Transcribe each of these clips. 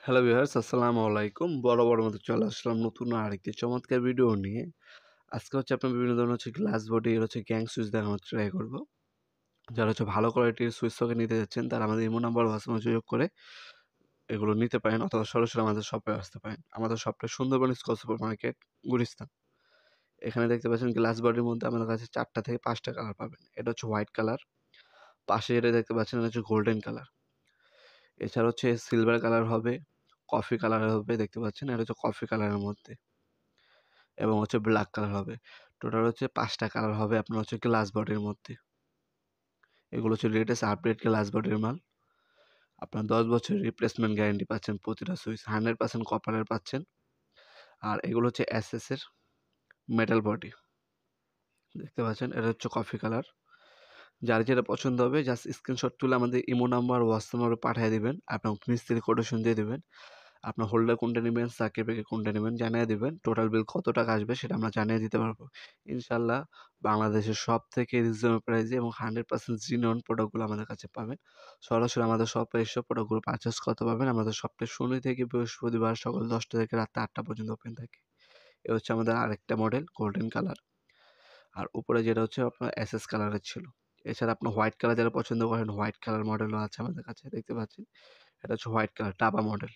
Hello viewers, আসসালামু আলাইকুম। বরাবরের মতো চলে আসলাম নতুন আরেকটি চমৎকার ভিডিও নিয়ে। আজকে আপনার বিভিন্ন ধরনের গ্লাস বডি গ্যাং সুইচ দেখানোর ট্রাই করব। যারা ভালো কোয়ালিটির সুইচ সকেট নিতে যাচ্ছেন তারা আমাদের ইমো নাম্বার হোয়াটসঅ্যাপে যোগাযোগ করে এগুলো নিতে পারেন অথবা সরাসরি আমাদের শপে আসতে পারেন। আমাদের শপটা Sundarban square super market, Gulistan. এখানে দেখতে পাচ্ছেন গ্লাস বডির মধ্যে আমাদের কাছে 4টা থেকে 5টা কালার পাবেন। এটা হোয়াইট কালার, পাশে যেটা দেখতে পাচ্ছেন এটা গোল্ডেন কালার। এছাড়া সিলভার কালার হবে, কফি কালার হবে, দেখতে পাচ্ছেন এটা কফি কালারের মধ্যে, এবং ব্ল্যাক কালার হবে। টোটাল 5টা কালার হবে আপনার গ্লাস বডির মধ্যে। এগুলো লেটেস্ট আপডেট গ্লাস বডির মাল। আপনার 10 বছরের রিপ্লেসমেন্ট গ্যারান্টি পাচ্ছেন প্রতিটা সুইচ, 100% কপারের পাচ্ছেন। আর এগুলো এসএস এর মেটাল বডি, দেখতে পাচ্ছেন এটা কফি কালার। যার যেটা পছন্দ হবে জাস্ট স্ক্রিনশট তুলে আমাদের ইমো নাম্বার হোয়াটসঅ্যাপ নাম্বারে পাঠিয়ে দিবেন। আপনার মিস্ত্রি কোটেশন দিয়ে দেবেন, আপনার হোল্ডার কোনটা নেবেন, সার্কিট ব্রেকার কোনটা নেবেন জানিয়ে দেবেন। টোটাল বিল কত টাকা আসবে সেটা আমরা জানিয়ে দিতে পারবো ইনশাল্লাহ। বাংলাদেশের সব থেকে রিজনেবল প্রাইসে এবং 100% জিনিয়ন প্রোডাক্টগুলো আমাদের কাছে পাবেন। সরাসরি আমাদের শপে এসে প্রোডাক্টগুলো পারচেস করতে পারবেন। আমাদের শপটা শনি থেকে বৃহস্পতিবার সকাল 10টা থেকে রাত 8টা পর্যন্ত ওপেন থাকে। এ আমাদের আরেকটা মডেল গোল্ডেন কালার, আর উপরে যেটা আপনার এসএস কালারের ছিল। এছাড়া আপনার হোয়াইট কালার যারা পছন্দ করেন, হোয়াইট কালার মডেলও আছে আমাদের কাছে, দেখতে পাচ্ছেন এটা হোয়াইট কালার ডাবা মডেল।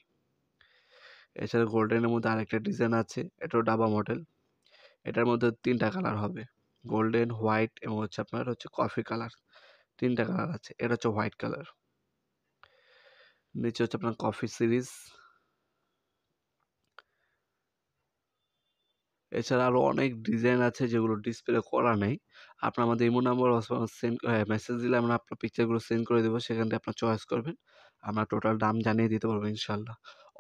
এছাড়া গোল্ডেনের মধ্যে আরেকটা ডিজাইন আছে, এটাও ডাবা মডেল। এটার মধ্যে 3টা কালার হবে, গোল্ডেন, হোয়াইট এবং আপনার কফি কালার। 3টা কালার আছে। এটা হোয়াইট কালার। নিচে আপনার কফি সিরিজ। এছাড়া আরও অনেক ডিজাইন আছে যেগুলো ডিসপ্লে করা নেই। আপনার আমাদের ইমো নাম্বার সেন্ড মেসেজ দিলে আমরা আপনার পিকচারগুলো সেন্ড করে দেবো, সেখান থেকে আপনার চয়েস করবেন। আমরা টোটাল দাম জানিয়ে দিতে পারবো ইনশাল্লাহ।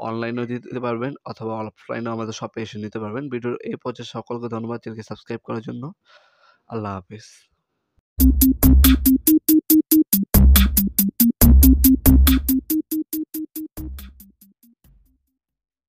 অনলাইনেও দিতে পারবেন অথবা অফলাইনেও আমাদের শপে এসে নিতে পারবেন। ভিডিওর এই পর্যায়ে সকলকে ধন্যবাদ চ্যানেলকে সাবস্ক্রাইব করার জন্য। আল্লাহ হাফিজ।